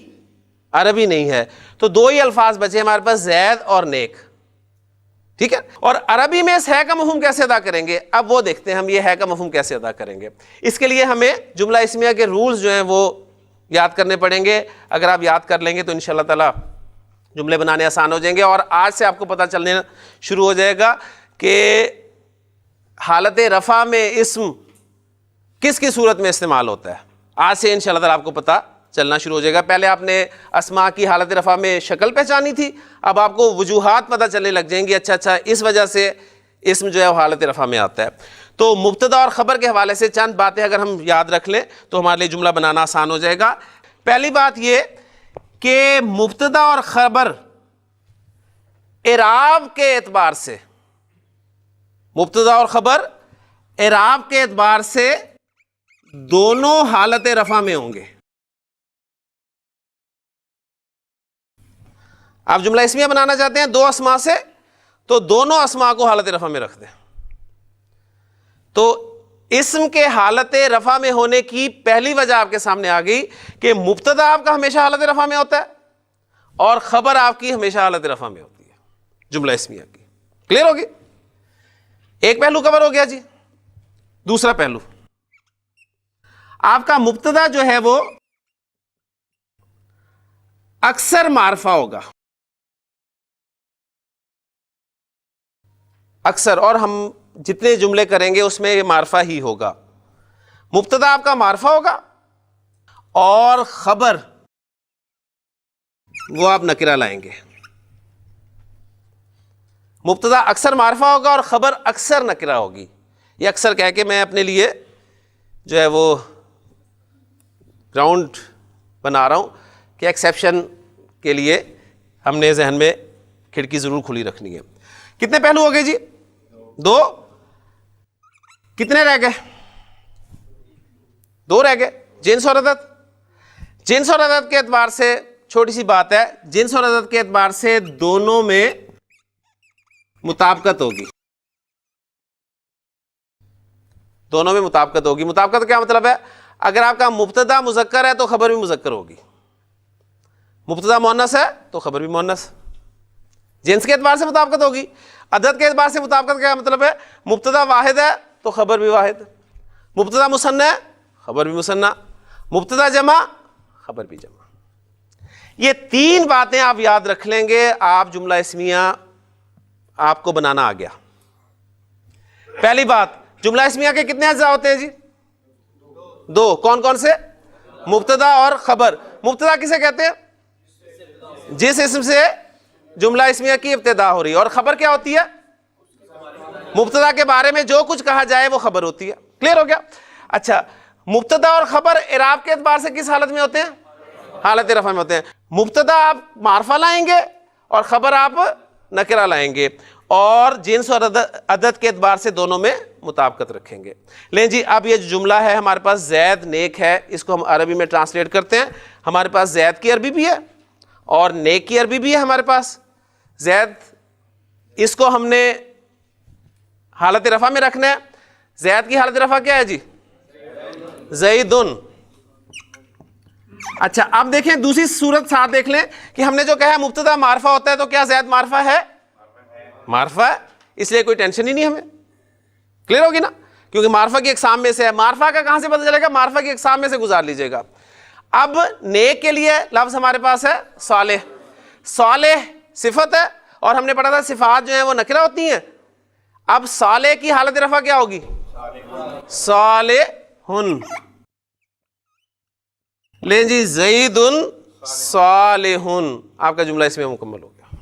عربی نہیں ہے, تو 2 ہی الفاظ بچے ہمارے پاس, زید اور نیک. ٹھیک ہے, اور عربی میں اس ہے کا مفہوم کیسے ادا کریں گے؟ اب وہ دیکھتے ہیں ہم یہ ہے کا مفہوم کیسے ادا کریں گے. اس کے لیے ہمیں جملہ اسمیہ کے رولز جو ہیں وہ یاد کرنے پڑیں گے. اگر آپ یاد کر لیں گے تو انشاءاللہ تعالی جملے بنانے آسان ہو جائیں گے. اور آج سے آپ کو پتہ چلنے شروع ہو جائے گا کہ حالت رفع میں اسم کس کی صورت میں استعمال ہوتا ہے. آج سے انشاءاللہ تعالی آپ کو پتہ چلنا شروع ہو جائے گا. پہلے آپ نے اسماء کی حالت رفع میں شکل پہچانی تھی, اب آپ کو وجوہات پتہ چلنے لگ جائیں گی. اچھا اس وجہ سے اسم جو ہے وہ حالت رفع میں آتا ہے. تو مبتدا اور خبر کے حوالے سے چند باتیں اگر ہم یاد رکھ لیں تو ہمارے لیے جملہ بنانا آسان ہو جائے گا. پہلی بات یہ کہ مبتدا اور خبر اعراب کے اعتبار سے, مبتدا اور خبر اعراب کے اعتبار سے دونوں حالت رفع میں ہوں گے. آپ جملہ اسمیہ بنانا چاہتے ہیں 2 اسماء سے, تو دونوں اسماء کو حالت رفع میں رکھ دیں. تو اسم کے حالت رفع میں ہونے کی پہلی وجہ آپ کے سامنے آ گئی کہ مبتدا آپ کا ہمیشہ حالت رفع میں ہوتا ہے اور خبر آپ کی ہمیشہ حالت رفع میں ہوتی ہے جملہ اسمیہ کی. کلیئر ہوگی؟ ایک پہلو کور ہو گیا جی. دوسرا پہلو, آپ کا مبتدا جو ہے وہ اکثر معرفہ ہوگا, اکثر, اور ہم جتنے جملے کریں گے اس میں یہ معرفہ ہی ہوگا. مبتدا آپ کا معرفہ ہوگا اور خبر وہ آپ نکرہ لائیں گے. مبتدا اکثر معرفہ ہوگا اور خبر اکثر نکرہ ہوگی. یہ اکثر کہہ کے میں اپنے لیے جو ہے وہ گراؤنڈ بنا رہا ہوں کہ ایکسیپشن کے لیے ہم نے ذہن میں کھڑکی ضرور کھلی رکھنی ہے. کتنے پہلو ہو گئے جی؟ 2. کتنے رہ گئے؟ 2 رہ گئے. جنس اور عدد. جنس اور عدد کے اعتبار سے چھوٹی سی بات ہے, جنس اور عدد کے اعتبار سے دونوں میں مطابقت ہوگی. دونوں میں مطابقت ہوگی. مطابقت کیا مطلب ہے؟ اگر آپ کا مبتدا مذکر ہے تو خبر بھی مذکر ہوگی, مبتدا مؤنث ہے تو خبر بھی مؤنث. جنس کے اعتبار سے مطابقت ہوگی. عدد کے اعتبار سے مطابقت کیا مطلب ہے؟ مبتدا واحد ہے تو خبر بھی واحد, مبتدا مثنی ہے خبر بھی مثنی, مبتدا جمع خبر بھی جمع. یہ 3 باتیں آپ یاد رکھ لیں گے, آپ جملہ اسمیہ آپ کو بنانا آ گیا. پہلی بات, جملہ اسمیہ کے کتنے اجزاء ہوتے ہیں جی؟ 2. کون کون سے؟ مبتدا اور خبر. مبتدا کسے کہتے ہیں؟ جس اسم سے جملہ اسمیہ کی ابتدا ہو رہی ہے. اور خبر کیا ہوتی ہے؟ مبتدا کے بارے میں جو کچھ کہا جائے وہ خبر ہوتی ہے. کلیئر ہو گیا؟ اچھا, مبتدا اور خبر اعراب کے اعتبار سے کس حالت میں ہوتے ہیں؟ حالت رفع میں ہوتے ہیں. مبتدا آپ معرفہ لائیں گے اور خبر آپ نکرہ لائیں گے, اور جنس اور عدد کے اعتبار سے دونوں میں مطابقت رکھیں گے. لیں جی, اب یہ جو جملہ ہے ہمارے پاس زید نیک ہے, اس کو ہم عربی میں ٹرانسلیٹ کرتے ہیں. ہمارے پاس زید کی عربی بھی ہے اور نیک کی عربی بھی ہے ہمارے پاس. زید, اس کو ہم نے حالت رفع میں رکھنا ہے. زید کی حالت رفع کیا ہے جی؟ زیدن. اچھا, اب دیکھیں دوسری صورت ساتھ دیکھ لیں کہ ہم نے جو کہا ہے مبتدا معرفہ ہوتا ہے, تو کیا زید معرفہ ہے؟ معرفہ ہے, اس لیے کوئی ٹینشن ہی نہیں ہمیں. کلیئر ہوگی نا؟ کیونکہ معرفہ کی اقسام میں سے ہے. معرفہ کا کہاں سے پتہ چلے گا؟ معرفہ کی اقسام میں سے گزار لیجئے گا. اب نیک کے لیے لفظ ہمارے پاس ہے صالح. صالح صفت ہے, اور ہم نے پڑھا تھا صفات جو ہیں وہ نکرہ ہوتی ہیں. اب صالح کی حالت رفع کیا ہوگی؟ صالحن. لیں جی, زیدن صالحن, آپ کا جملہ اس میں مکمل ہو گیا.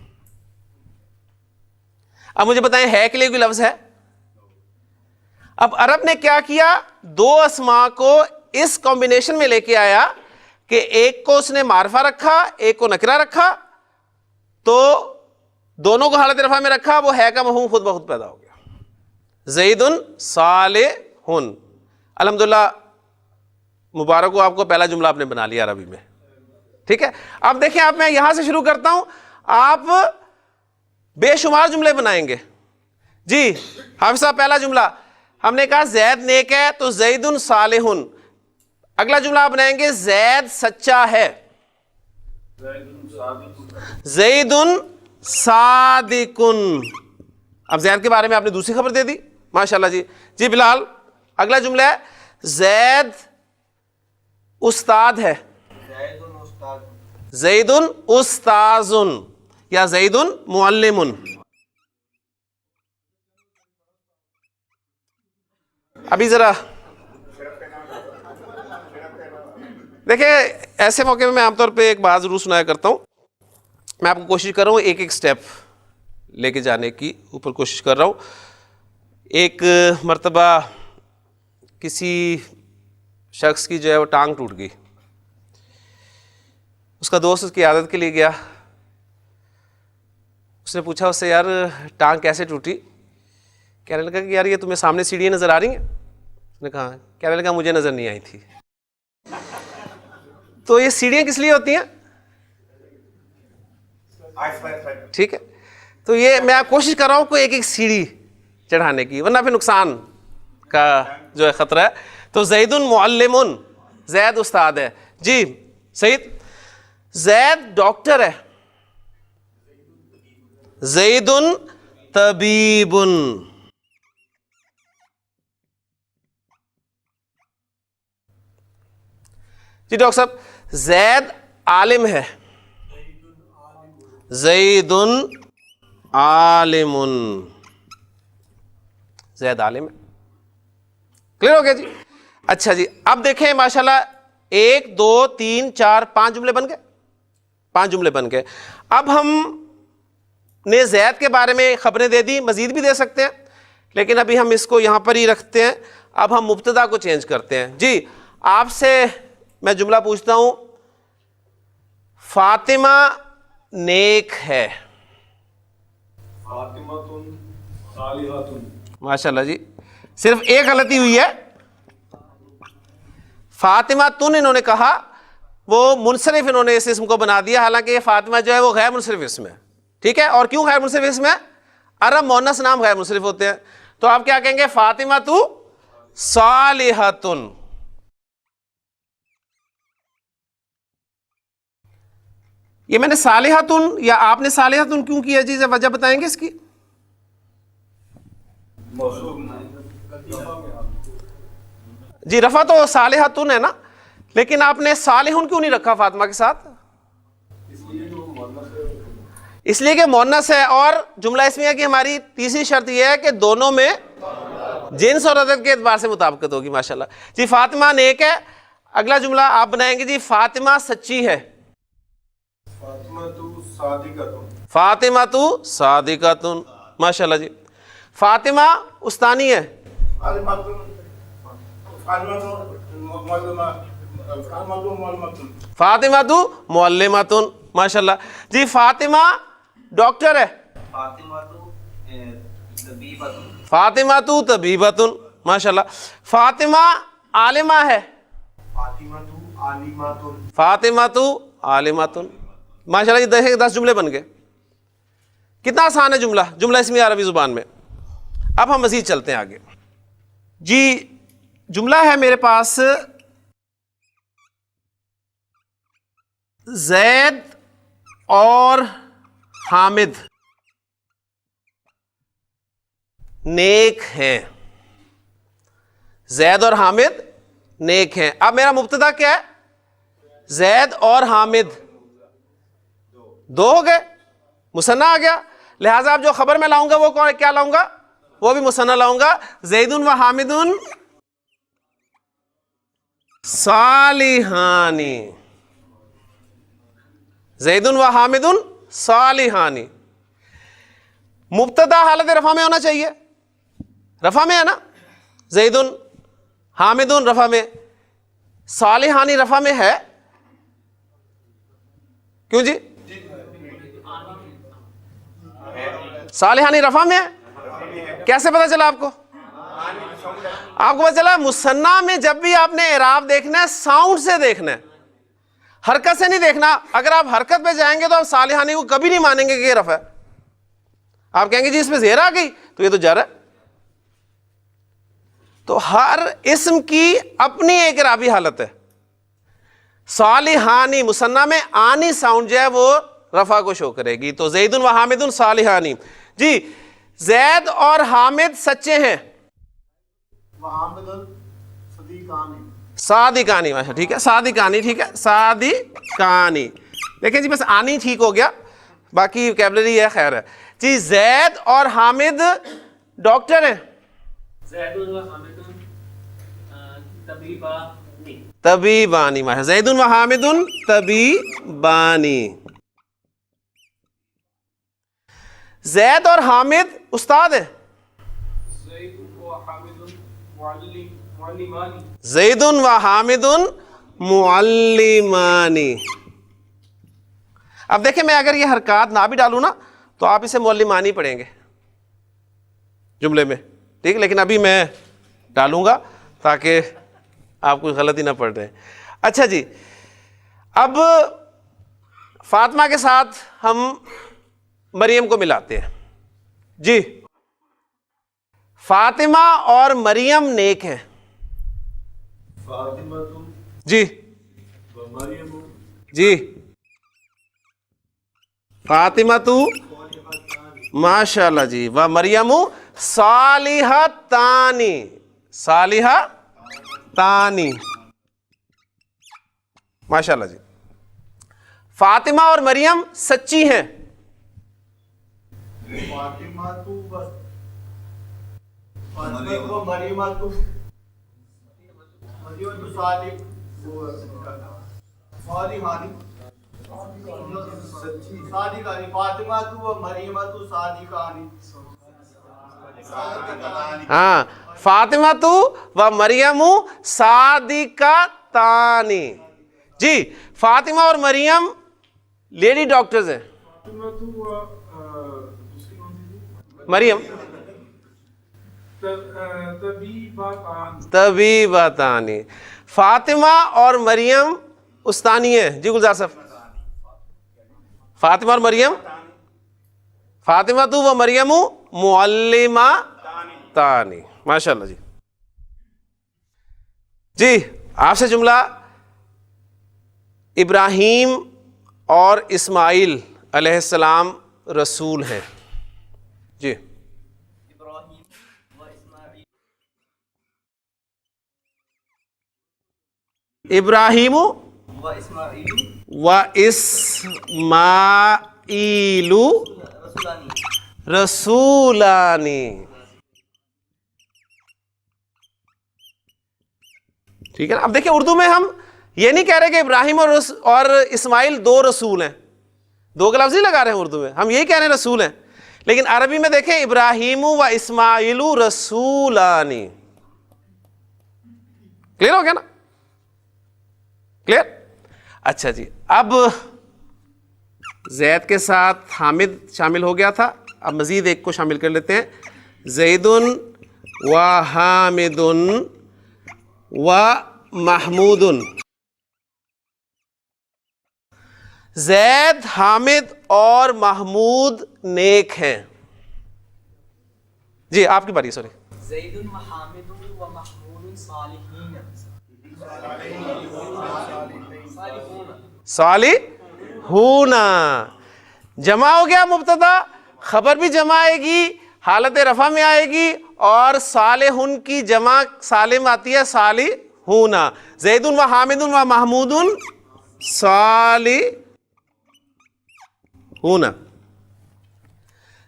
اب مجھے بتائیں, ہے کے لیے کوئی لفظ ہے؟ اب عرب نے کیا کیا, 2 اسماء کو اس کمبینیشن میں لے کے آیا کہ ایک کو اس نے معرفہ رکھا, ایک کو نکرہ رکھا, تو دونوں کو حالت رفع میں رکھا, وہ ہے کا مفہوم خود بخود پیدا ہو گیا. زیدن صالحن. الحمدللہ, مبارک ہو آپ کو, پہلا جملہ آپ نے بنا لیا عربی میں. ٹھیک ہے, اب دیکھیں, اب میں یہاں سے شروع کرتا ہوں, آپ بے شمار جملے بنائیں گے. جی حافظ صاحب, پہلا جملہ ہم نے کہا زید نیک ہے تو زیدن صالحن. اگلا جملہ آپ بنائیں گے زید سچا ہے, زیدن صادقن. اب زید کے بارے میں آپ نے دوسری خبر دے دی, ماشاءاللہ جی. جی بلال, اگلا جملہ ہے زید استاد ہے, زیدن استاذن یا زیدن معلمن. ابھی ذرا دیکھیں, ایسے موقع میں عام طور پہ ایک بات ضرور سنایا کرتا ہوں. میں آپ کو کوشش کر رہا ہوں ایک ایک سٹیپ لے کے جانے کی اوپر کوشش کر رہا ہوں. ایک مرتبہ کسی شخص کی جو ہے وہ ٹانگ ٹوٹ گئی. اس کا دوست اس کی عیادت کے لیے گیا. اس نے پوچھا اس سے, یار ٹانگ کیسے ٹوٹی؟ کہنے لگا کہ یار یہ تمہیں سامنے سیڑھیاں نظر آ رہی ہیں؟ اس نے کہا. کہنے لگا مجھے نظر نہیں آئی تھی. تو یہ سیڑھیاں کس لیے ہوتی ہیں؟ ٹھیک ہے, تو یہ میں کوشش کر رہا ہوں کوئی ایک ایک سیڑھی چڑھانے کی, ورنہ پھر نقصان کا جو ہے خطرہ ہے. تو زیدن معلمن, زید استاد ہے. جی سعید, زید ڈاکٹر ہے, زیدن طبیبن. جی ڈاکٹر صاحب, زید عالم ہے, زیدن عالمن. زید عالم ہے. کلیئر ہو گیا جی؟ اچھا جی, اب دیکھیں ماشاءاللہ 1 2 3 4 5 جملے بن گئے. 5 جملے بن گئے. اب ہم نے زید کے بارے میں خبریں دے دی, مزید بھی دے سکتے ہیں لیکن ابھی ہم اس کو یہاں پر ہی رکھتے ہیں. اب ہم مبتدا کو چینج کرتے ہیں. جی آپ سے میں جملہ پوچھتا ہوں, فاطمہ نیک ہے. فاطمۃ صالحۃ. ماشاءاللہ جی, صرف ایک غلطی ہوئی ہے. فاطمہ تن انہوں نے کہا, وہ منصرف انہوں نے اس اسم کو بنا دیا, حالانکہ یہ فاطمہ جو ہے وہ غیر منصرف اسم ہے. ٹھیک ہے, اور کیوں غیر منصرف اسم ہے؟ عرب مؤنث نام غیر منصرف ہوتے ہیں. تو آپ کیا کہیں گے؟ فاطمہ تو صالحۃ. یہ میں نے صالحۃ یا آپ نے صالحۃ کیوں کیا جی, وجہ بتائیں گے اس کی؟ جی رفع تو صالحۃ ہے نا, لیکن آپ نے صالح کیوں نہیں رکھا فاطمہ کے ساتھ؟ اس لیے کہ مؤنث ہے. اور جملہ اسمیہ کی ہماری تیسری شرط یہ ہے کہ دونوں میں جنس اور عدد کے اعتبار سے مطابقت ہوگی. ماشاءاللہ جی, فاطمہ نیک ہے. اگلا جملہ آپ بنائیں گے جی, فاطمہ سچی ہے. فاطمہ تو صادقۃ. ماشاءاللہ جی. فاطمہ استانی ہے. فاطمہ تو معلمۃ. ماشاءاللہ جی. فاطمہ ڈاکٹر ہے. فاطمہ تو طبیبۃ. ماشاءاللہ. فاطمہ عالمہ ہے. فاطمہ تو عالمۃ. ماشاءاللہ جی. 10 جملے بن گئے. کتنا آسان ہے جملہ, جملہ اسمیہ عربی زبان میں. اب ہم مزید چلتے ہیں آگے. جی جملہ ہے میرے پاس, زید اور حامد نیک ہیں. زید اور حامد نیک ہیں. اب میرا مبتدا کیا ہے؟ زید اور حامد, 2 ہو گئے, مثنیٰ آ گیا. لہٰذا اب جو خبر میں لاؤں گا وہ کیا لاؤں گا؟ وہ بھی مثنیٰ لاؤں گا. زید و حامد صالحانی. زید و حامد صالحانی. مبتدا حالت رفع میں ہونا چاہیے, رفع میں ہے نا. زید حامد رفع میں, صالحانی رفع میں ہے. کیوں جی؟ صالحانی رفع میں ہے. کیسے پتا چلا آپ کو؟ آپ کو پتا چلا مثنیٰ میں جب بھی آپ نے اعراب دیکھنا ہے ساؤنڈ سے دیکھنا ہے, حرکت سے نہیں دیکھنا. اگر آپ حرکت پہ جائیں گے تو آپ صالحانی کو کبھی نہیں مانیں گے کہ یہ رفع ہے. آپ کہیں گے جی اس میں زیر آ گئی تو یہ تو جر ہے. تو ہر اسم کی اپنی ایک اعرابی حالت ہے. صالحانی مثنیٰ میں آنی ساؤنڈ جو ہے وہ رفع کو شو کرے گی. تو زید و حامد صالحانی. جی زید اور حامد سچے ہیں. صادقانی. ماشاء ٹھیک ہے, صادقانی. ٹھیک ہے, صادقانی. دیکھیں جی بس آنی ٹھیک ہو گیا, باقی ویکیبلری ہے خیر ہے. جی زید اور حامد ڈاکٹر ہیں. طبیبانی. ماشاء زید و حامد طبیبانی. زید اور حامد استاد ہیں. زید و حامد معلمانی. اب دیکھیں میں اگر یہ حرکات نہ بھی ڈالوں نا تو آپ اسے معلمانی پڑھیں گے جملے میں, ٹھیک, لیکن ابھی میں ڈالوں گا تاکہ آپ کوئی غلطی نہ پڑ رہے. اچھا جی, اب فاطمہ کے ساتھ ہم مریم کو ملاتے ہیں. جی فاطمہ اور مریم نیک ہیں. جی جی فاطمہ تو ماشاءاللہ جی, و مریم صالحتانی. صالحتانی. ماشاءاللہ جی. فاطمہ اور مریم سچی ہیں. صادقانی فاطمہ تو و مریم تو صادقانی ہاں فاطمہ تو و مریم صادقتانی. جی فاطمہ اور مریم لیڈی ڈاکٹرز ہیں. فاطمہ تو دوسری کون سی تھی؟ مریم طبیبتانی. فاطمہ اور مریم استانی ہیں. جی گلزار صاحب. فاطمہ اور مریم فاطمہ تو و مریم معلمہ تانی. ماشاء اللہ. جی آپ سے جملہ ابراہیم اور اسماعیل علیہ السلام رسول ہیں. جی ابراہیم و اسماعیل و اسماعیل رسولانی رسولانی. ٹھیک ہے نا. اب دیکھیں اردو میں ہم یہ نہیں کہہ رہے کہ ابراہیم اور اسماعیل دو رسول ہیں. دو کا لفظ ہی لگا رہے ہیں اردو میں, ہم یہی کہہ رہے ہیں رسول ہیں. لیکن عربی میں دیکھیں ابراہیم و اسماعیل رسولانی. کلیئر ہو گیا نا؟ کلیئر. اچھا جی, اب زید کے ساتھ حامد شامل ہو گیا تھا. اب مزید ایک کو شامل کر لیتے ہیں. زید و حامد و محمود. زید, حامد اور محمود نیک ہیں. جی آپ کی باری. سوری. زید و حامد و محمود صالحین صالحون. جمع ہو گیا مبتدا, خبر بھی جمع آئے گی, حالت رفع میں آئے گی, اور صالحون کی جمع سالم آتی ہے صالحون. زید و حامد و محمود صالحون.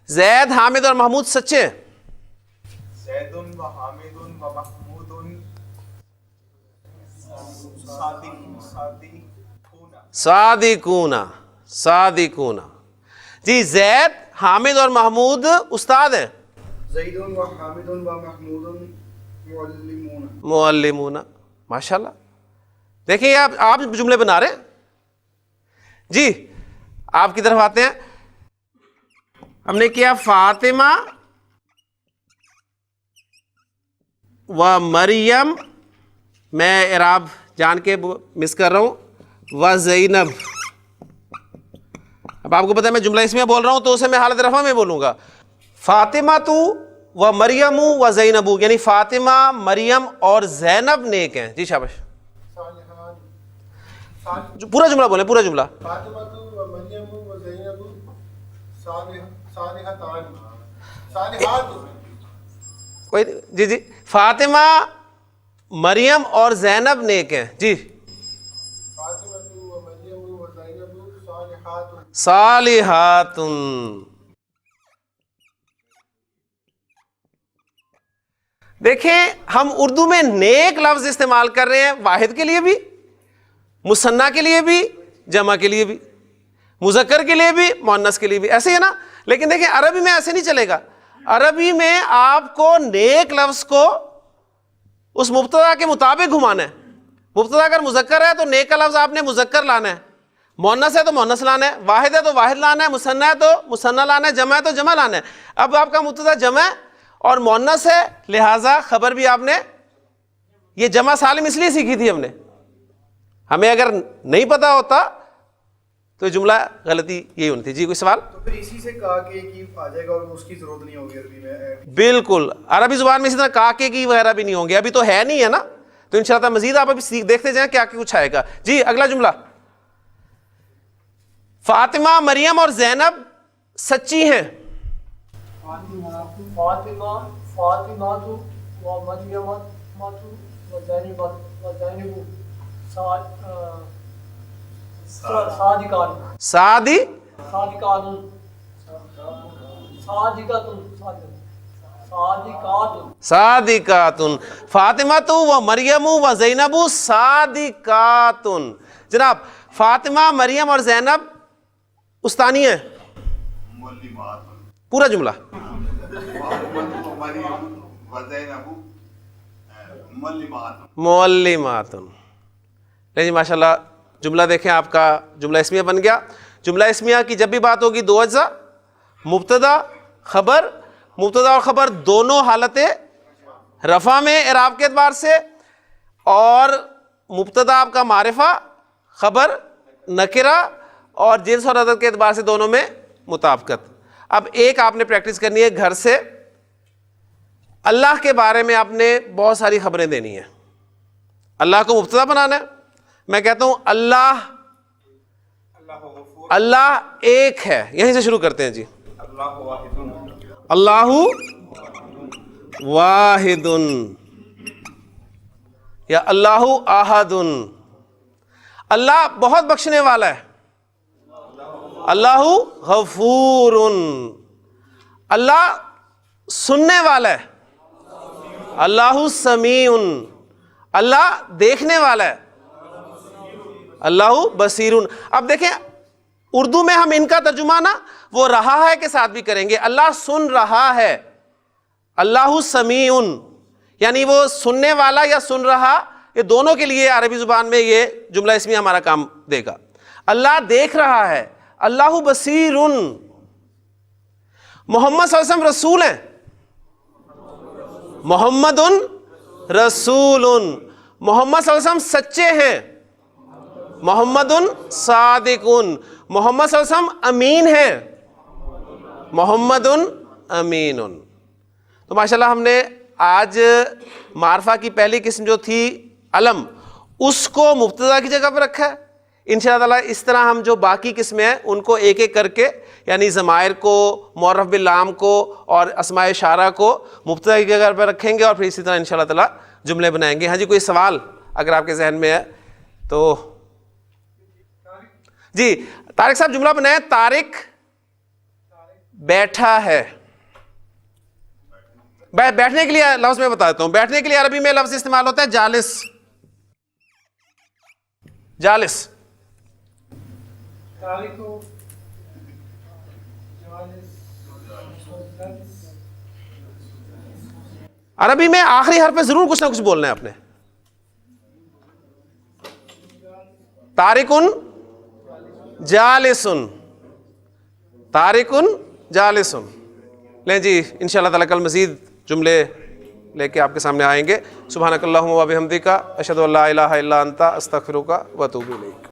زید, حامد اور محمود سچے ہیں. زید و حامد و محمود صادقون. صادقون. جی زید, حامد اور محمود استاد ہیں. زید و حامد و محمود معلمون. معلمون. ماشاءاللہ. دیکھیں آپ جملے بنا رہے ہیں. جی آپ کی طرف آتے ہیں. ہم نے کیا فاطمہ و مریم, میں اعراب جان کے مس کر رہا ہوں, و زینب. اب آپ کو پتہ ہے میں جملہ اس میں بول رہا ہوں تو اسے میں حالت رفع میں بولوں گا. فاطمہ تو و مریم و زینب, یعنی فاطمہ, مریم اور زینب نیک ہیں. جی شاباش. پورا جملہ بولیں, پورا جملہ. فاطمہ تو و مریم و زینب صالحتان صالحات. کوئی جی جی. فاطمہ, مریم اور زینب نیک ہیں. جی فاطمہ تو و مریم و زینب صالحات. صالحات. دیکھیں ہم اردو میں نیک لفظ استعمال کر رہے ہیں واحد کے لیے بھی, مثنیٰ کے لیے بھی, جمع کے لیے بھی, مذکر کے لیے بھی, مؤنث کے لیے بھی, ایسے ہی ہے نا. لیکن دیکھیں عربی میں ایسے نہیں چلے گا. عربی میں آپ کو نیک لفظ کو اس مبتدا کے مطابق گھمانا ہے. مبتدا اگر مذکر ہے تو نیک کا لفظ آپ نے مذکر لانا ہے, مؤنث ہے تو مؤنث لانا ہے, واحد ہے تو واحد لانا ہے, مثنیٰ ہے تو مثنیٰ لانا ہے, جمع ہے تو جمع لانا ہے. اب آپ کا مبتدا جمع ہے اور مؤنث ہے, لہٰذا خبر بھی آپ نے یہ جمع سالم اس لیے سیکھی تھی ہم نے. ہمیں اگر نہیں پتا ہوتا تو جملہ غلطی یہی ہونی تھی. جی کوئی سوال؟ تو پھر اسی سے کہا کہ آ جائے گا اور اس کی ضرورت نہیں ہوگی عربی میں. بالکل, عربی زبان میں اسی طرح کاکے کی وغیرہ بھی نہیں ہوں گے. ابھی تو ہے نہیں ہے نا, تو انشاءاللہ مزید آپ ابھی دیکھتے جائیں کیا کچھ آئے گا. جی اگلا جملہ. فاطمہ, مریم اور زینب سچی ہیں. فاطمہ فاطمہ و مریم و زینب صادقات. صادقات. صادقات. فاطمہ و مریم و زینب صادقات. جناب فاطمہ، مریم اور زینب استانی ہیں. پورا جملہ. معلمات. نہیں جی ماشاء اللہ جملہ دیکھیں آپ کا جملہ اسمیہ بن گیا. جملہ اسمیہ کی جب بھی بات ہوگی دو اجزاء، مبتدا خبر. مبتدا اور خبر دونوں حالتیں رفع میں اعراب کے اعتبار سے، اور مبتدا آپ کا معرفہ، خبر نکرہ، اور جنس اور عدد کے اعتبار سے دونوں میں مطابقت. اب ایک آپ نے پریکٹس کرنی ہے گھر سے. اللہ کے بارے میں آپ نے بہت ساری خبریں دینی ہیں. اللہ کو مبتدا بنانا ہے. میں کہتا ہوں اللہ ایک ہے، یہیں سے شروع کرتے ہیں جی. اللہ واحد یا اللہ احد. اللہ بہت بخشنے والا ہے. اللہ غفور. اللہ سننے والا ہے. اللہ سمیع. اللہ دیکھنے والا ہے. اللہ بصیر. اب دیکھیں اردو میں ہم ان کا ترجمہ نا وہ رہا ہے کے ساتھ بھی کریں گے. اللہ سن رہا ہے. اللہ سمیع یعنی وہ سننے والا یا سن رہا، یہ دونوں کے لیے عربی زبان میں یہ جملہ اسمی ہمارا کام دے گا. اللہ دیکھ رہا ہے. اللہ بصیر. محمد صلی اللہ علیہ وسلم رسول ہیں. محمد رسول. محمد صلی اللہ علیہ وسلم سچے ہیں. محمد صادق. محمد صلی اللہ علیہ وسلم امین ہیں. محمد امین. تو ماشاءاللہ ہم نے آج معرفہ کی پہلی قسم جو تھی علم، اس کو مبتدا کی جگہ پہ رکھا ہے. انشاءاللہ تعالیٰ اس طرح ہم جو باقی قسمیں ہیں ان کو ایک ایک کر کے، یعنی ضمائر کو، معرف باللام کو اور اسماء اشارہ کو مبتدا کی جگہ پہ رکھیں گے، اور پھر اسی طرح انشاءاللہ تعالیٰ جملے بنائیں گے. ہاں جی کوئی سوال اگر آپ کے ذہن میں ہے تو جی. طارق صاحب جملہ بنائیں. طارق بیٹھا ہے. بیٹھنے کے لیے لفظ میں بتاتا ہوں. بیٹھنے کے لیے عربی میں لفظ استعمال ہوتا ہے جالس. جالس. عربی میں آخری حرف پہ ضرور کچھ نہ کچھ بولنا ہے آپ نے. طارقن جالسن. طارقن جالسن. لیں جی انشاءاللہ تعالیٰ کل مزید جملے لے کے آپ کے سامنے آئیں گے. سبحانک اللہم و بحمدک اشہد ان لا الہ الا انت استغفرک و اتوب الیک.